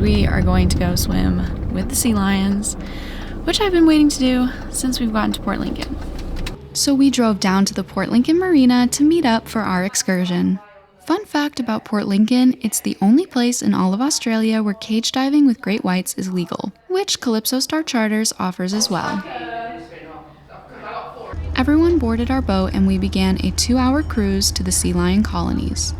we are going to go swim with the sea lions, which I've been waiting to do since we've gotten to Port Lincoln. So we drove down to the Port Lincoln Marina to meet up for our excursion. Fun fact about Port Lincoln, it's the only place in all of Australia where cage diving with great whites is legal, which Calypso Star Charters offers as well. Everyone boarded our boat and we began a 2-hour cruise to the sea lion colonies.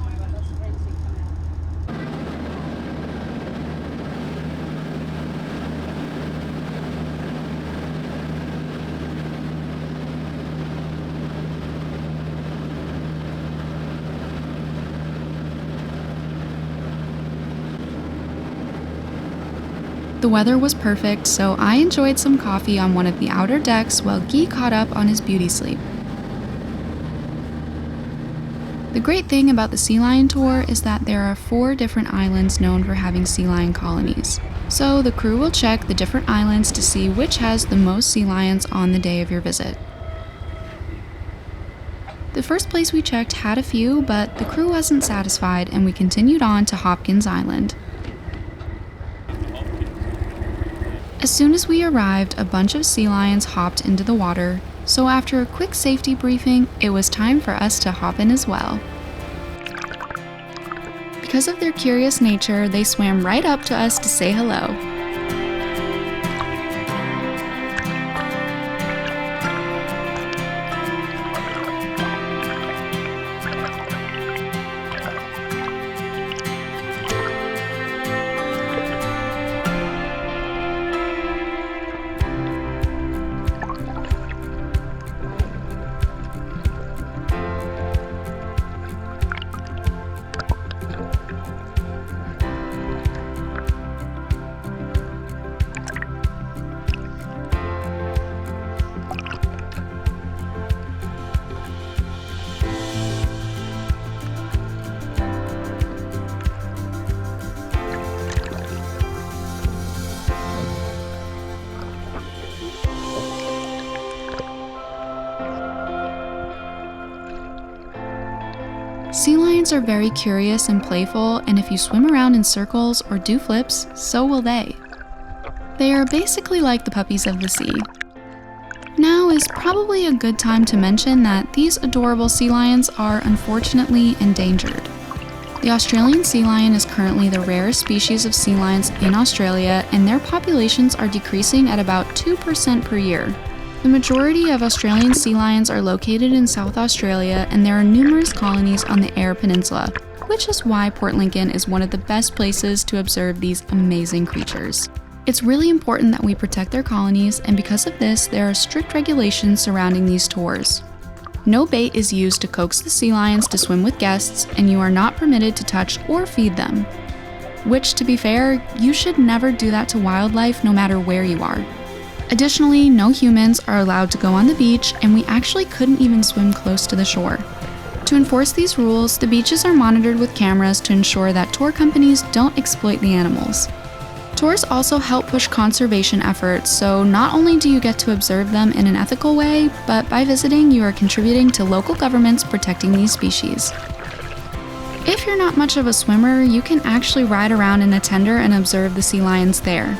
The weather was perfect, so I enjoyed some coffee on one of the outer decks while Guy caught up on his beauty sleep. The great thing about the Sea Lion Tour is that there are 4 different islands known for having sea lion colonies. So the crew will check the different islands to see which has the most sea lions on the day of your visit. The first place we checked had a few, but the crew wasn't satisfied and we continued on to Hopkins Island. As soon as we arrived, a bunch of sea lions hopped into the water, so after a quick safety briefing, it was time for us to hop in as well. Because of their curious nature, they swam right up to us to say hello. Sea lions are very curious and playful, and if you swim around in circles or do flips, so will they. They are basically like the puppies of the sea. Now is probably a good time to mention that these adorable sea lions are unfortunately endangered. The Australian sea lion is currently the rarest species of sea lions in Australia, and their populations are decreasing at about 2% per year. The majority of Australian sea lions are located in South Australia, and there are numerous colonies on the Eyre Peninsula, which is why Port Lincoln is one of the best places to observe these amazing creatures. It's really important that we protect their colonies, and because of this, there are strict regulations surrounding these tours. No bait is used to coax the sea lions to swim with guests, and you are not permitted to touch or feed them. Which, to be fair, you should never do that to wildlife no matter where you are. Additionally, no humans are allowed to go on the beach, and we actually couldn't even swim close to the shore. To enforce these rules, the beaches are monitored with cameras to ensure that tour companies don't exploit the animals. Tours also help push conservation efforts, so not only do you get to observe them in an ethical way, but by visiting, you are contributing to local governments protecting these species. If you're not much of a swimmer, you can actually ride around in a tender and observe the sea lions there.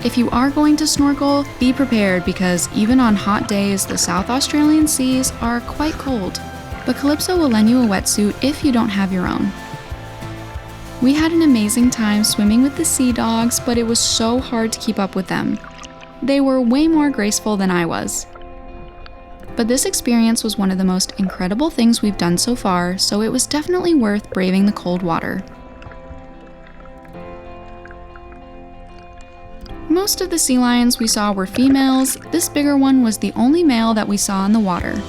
If you are going to snorkel, be prepared because even on hot days, the South Australian seas are quite cold. But Calypso will lend you a wetsuit if you don't have your own. We had an amazing time swimming with the sea dogs, but it was so hard to keep up with them. They were way more graceful than I was. But this experience was one of the most incredible things we've done so far, so it was definitely worth braving the cold water. Most of the sea lions we saw were females. This bigger one was the only male that we saw in the water.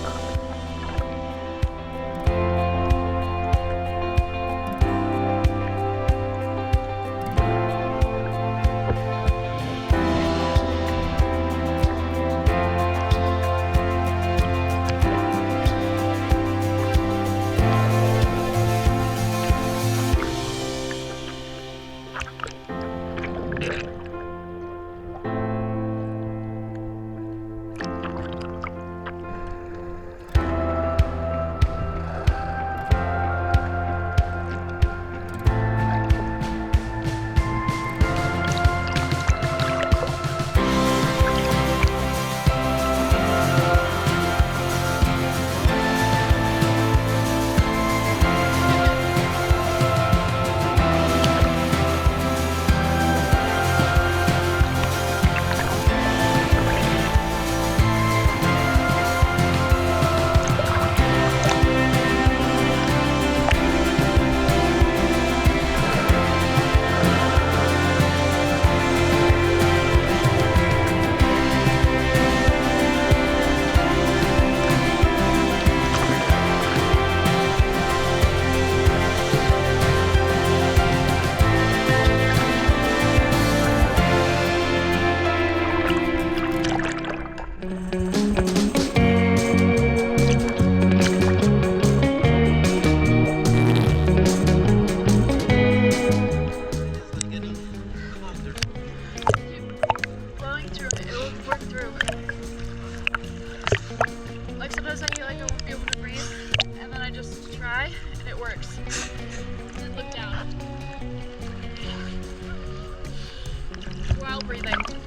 breathing.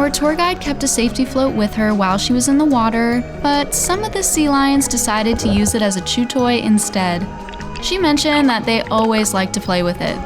Our tour guide kept a safety float with her while she was in the water, but some of the sea lions decided to use it as a chew toy instead. She mentioned that they always like to play with it.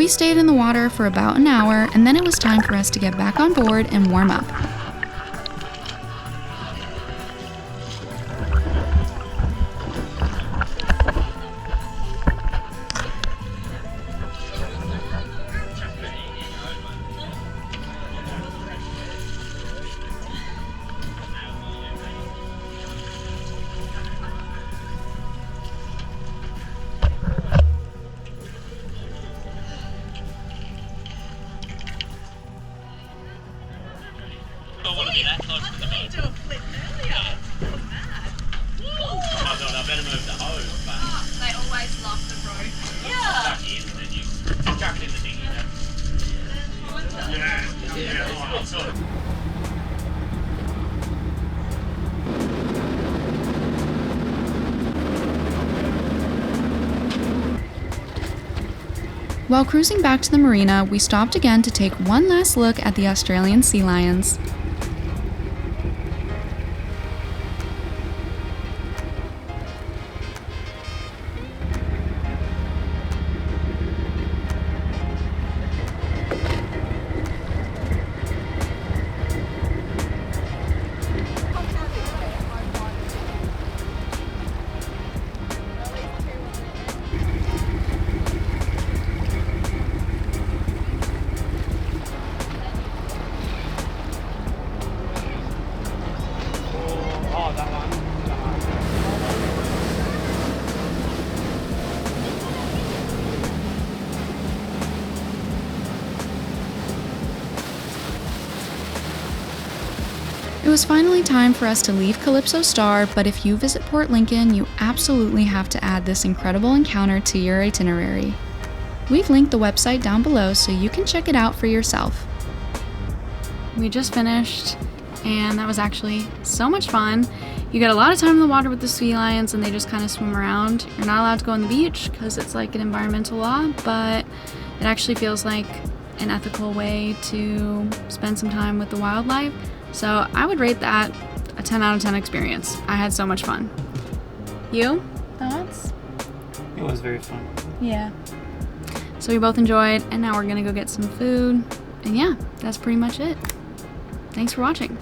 We stayed in the water for about an hour, and then it was time for us to get back on board and warm up. Don't want to be that close to the beach. I flip earlier. I thought I better move the hose, but They always love the rope. stuck in and then you chuck it in the dinghy. Yeah, sort of. While cruising back to the marina, we stopped again to take one last look at the Australian sea lions. It was finally time for us to leave Calypso Star, but if you visit Port Lincoln, you absolutely have to add this incredible encounter to your itinerary. We've linked the website down below so you can check it out for yourself. We just finished, and that was actually so much fun. You get a lot of time in the water with the sea lions, and they just kind of swim around. You're not allowed to go on the beach because it's like an environmental law, but it actually feels like an ethical way to spend some time with the wildlife. So I would rate that a 10 out of 10 experience. I had so much fun. You? Thoughts? It was very fun. Yeah. So we both enjoyed, and now we're gonna go get some food. And yeah, that's pretty much it. Thanks for watching.